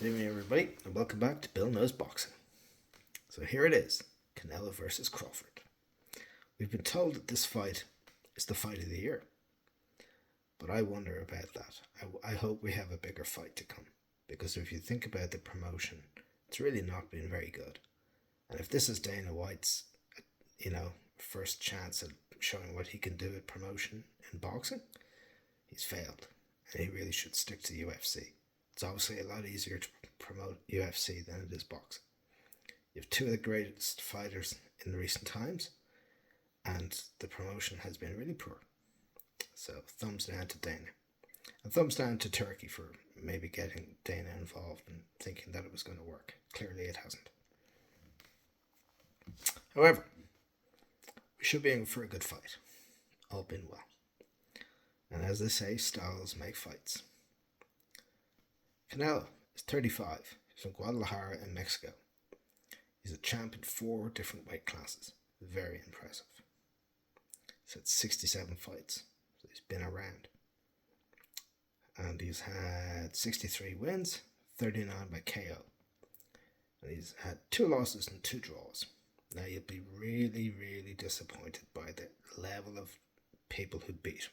Good evening, everybody, and welcome back to Bill Knows Boxing. So here it is, Canelo versus Crawford. We've been told that this fight is the fight of the year, but I wonder about that. I hope we have a bigger fight to come, because if you think about the promotion, it's really not been very good. And if this is Dana White's, first chance at showing what he can do at promotion in boxing, he's failed, and he really should stick to the UFC. It's obviously a lot easier to promote UFC than it is boxing. You have two of the greatest fighters in recent times, and the promotion has been really poor. So thumbs down to Dana. And thumbs down to Turkey for maybe getting Dana involved and thinking that it was going to work. Clearly it hasn't. However, we should be in for a good fight. All been well. And as they say, styles make fights. Canelo is 35. He's from Guadalajara in Mexico. He's a champ in 4 different weight classes. Very impressive. He's had 67 fights, so he's been around. And he's had 63 wins, 39 by KO. And he's had 2 losses and 2 draws. Now you'll be really, really disappointed by the level of people who beat him.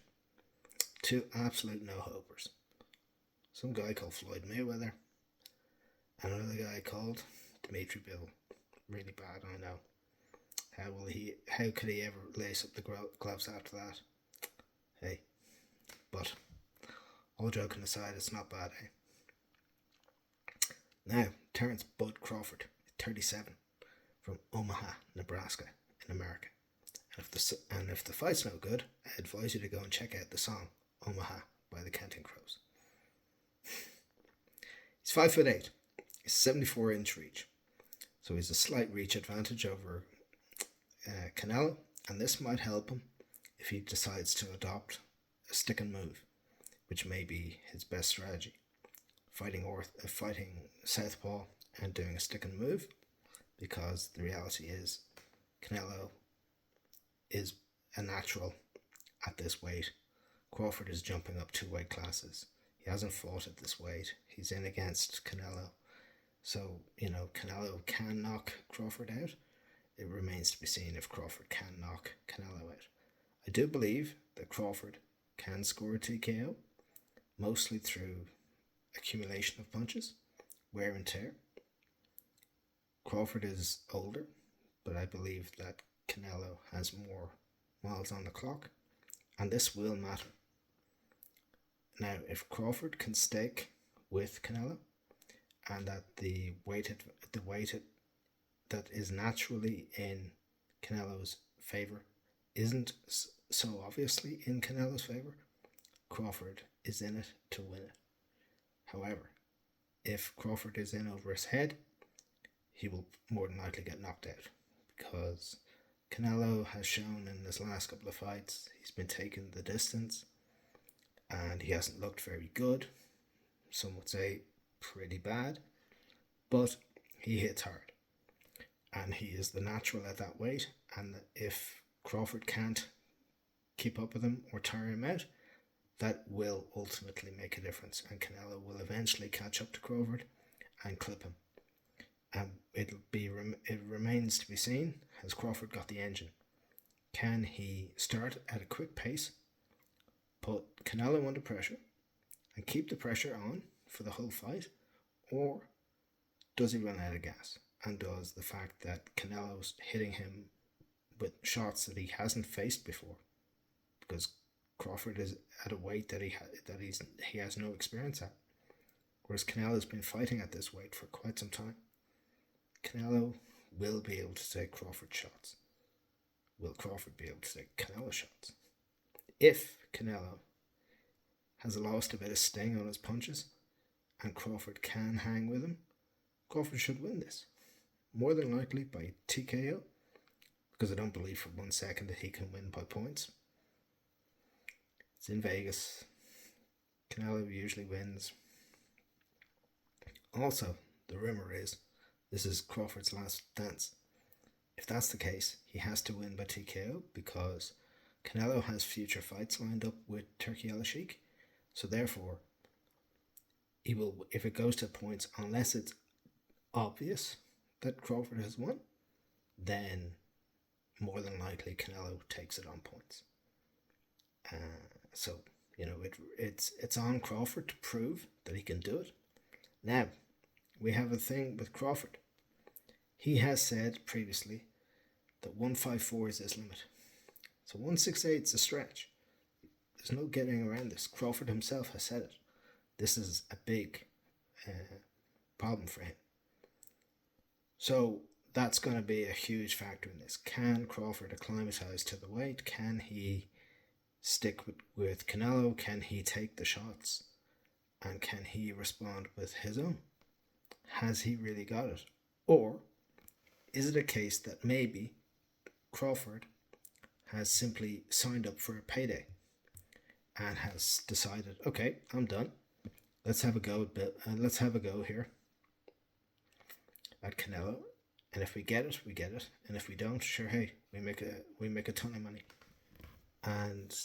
2 absolute no-hopers. Some guy called Floyd Mayweather, and another guy called Dimitri Bivol. Really bad, I know. How could he ever lace up the gloves after that? Hey, but all joking aside, it's not bad, eh? Now, Terence Bud Crawford, 37, from Omaha, Nebraska, in America. And if the fight's no good, I advise you to go and check out the song Omaha by the Counting Crows. He's 5'8". He's 74-inch reach. So he's a slight reach advantage over Canelo, and this might help him if he decides to adopt a stick and move, which may be his best strategy. Fighting southpaw and doing a stick and move, because the reality is Canelo is a natural at this weight. Crawford is jumping up 2 weight classes. He hasn't fought at this weight. He's in against Canelo. So, Canelo can knock Crawford out. It remains to be seen if Crawford can knock Canelo out. I do believe that Crawford can score a TKO, mostly through accumulation of punches, wear and tear. Crawford is older, but I believe that Canelo has more miles on the clock, and this will matter. Now, if Crawford can stake with Canelo, and that the weight that is naturally in Canelo's favor isn't so obviously in Canelo's favor, Crawford is in it to win it. However, if Crawford is in over his head, he will more than likely get knocked out, because Canelo has shown in his last couple of fights he's been taking the distance, and he hasn't looked very good. Some would say pretty bad, but he hits hard, and he is the natural at that weight. And if Crawford can't keep up with him or tire him out, that will ultimately make a difference, and Canelo will eventually catch up to Crawford and clip him. And it remains to be seen, has Crawford got the engine? Can he start at a quick pace, put Canelo under pressure, and keep the pressure on for the whole fight? Or does he run out of gas? And does the fact that Canelo's hitting him with shots that he hasn't faced before, because Crawford is at a weight that he has no experience at, whereas Canelo's been fighting at this weight for quite some time, Canelo will be able to take Crawford shots. Will Crawford be able to take Canelo shots? If Canelo has lost a bit of sting on his punches and Crawford can hang with him, Crawford should win this. More than likely by TKO, because I don't believe for 1 second that he can win by points. It's in Vegas. Canelo usually wins. Also, the rumour is this is Crawford's last dance. If that's the case, he has to win by TKO, because Canelo has future fights lined up with Turki Al Sheikh. So therefore, he will, if it goes to points, unless it's obvious that Crawford has won, then more than likely Canelo takes it on points. So it's on Crawford to prove that he can do it. Now, we have a thing with Crawford. He has said previously that 154 is his limit. So 168 is a stretch. There's no getting around this. Crawford himself has said it. This is a big problem for him. So that's going to be a huge factor in this. Can Crawford acclimatise to the weight? Can he stick with Canelo? Can he take the shots? And can he respond with his own? Has he really got it? Or is it a case that maybe Crawford has simply signed up for a payday and has decided, okay, I'm done. Let's have a go here at Canelo, and if we get it, we get it, and if we don't, sure, hey, we make a ton of money, and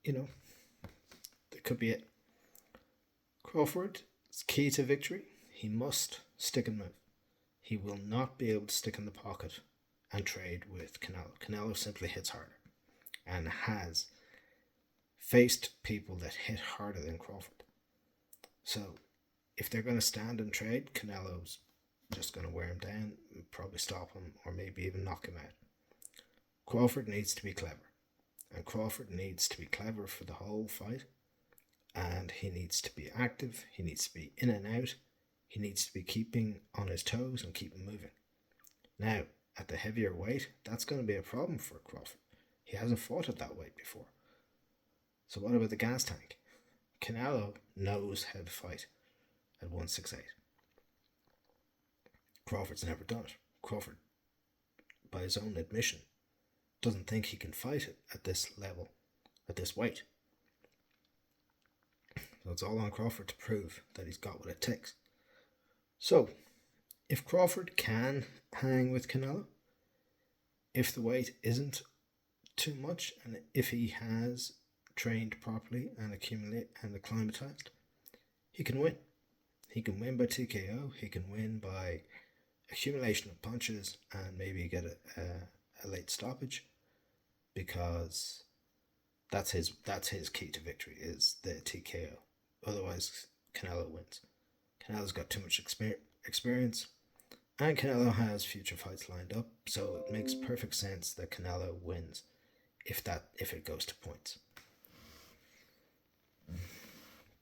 that could be it. Crawford is key to victory. He must stick and move. He will not be able to stick in the pocket and trade with Canelo. Canelo simply hits harder and has faced people that hit harder than Crawford. So if they're going to stand and trade, Canelo's just going to wear him down, probably stop him, or maybe even knock him out. Crawford needs to be clever. And Crawford needs to be clever for the whole fight. And he needs to be active. He needs to be in and out. He needs to be keeping on his toes and keeping moving. Now, at the heavier weight, that's going to be a problem for Crawford. He hasn't fought at that weight before. So what about the gas tank? Canelo knows how to fight at 168. Crawford's never done it. Crawford, by his own admission, doesn't think he can fight it at this level, at this weight. So it's all on Crawford to prove that he's got what it takes. So, if Crawford can hang with Canelo, if the weight isn't too much, and if he has trained properly and acclimatized, he can win. He can win by TKO. He can win by accumulation of punches and maybe get a late stoppage, because that's his key to victory, is the TKO. Otherwise, Canelo wins. Canelo's got too much experience, and Canelo has future fights lined up, so it makes perfect sense that Canelo wins if it goes to points.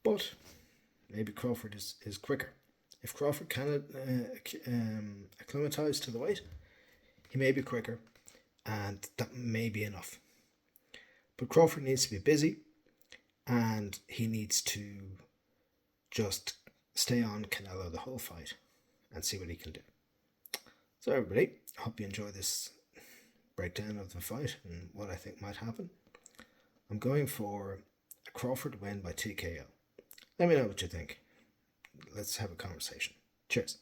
But maybe Crawford is quicker. If Crawford can acclimatise to the weight, he may be quicker, and that may be enough. But Crawford needs to be busy, and he needs to just stay on Canelo the whole fight and see what he can do. So everybody, I hope you enjoy this breakdown of the fight and what I think might happen. I'm going for a Crawford win by TKO. Let me know what you think. Let's have a conversation. Cheers.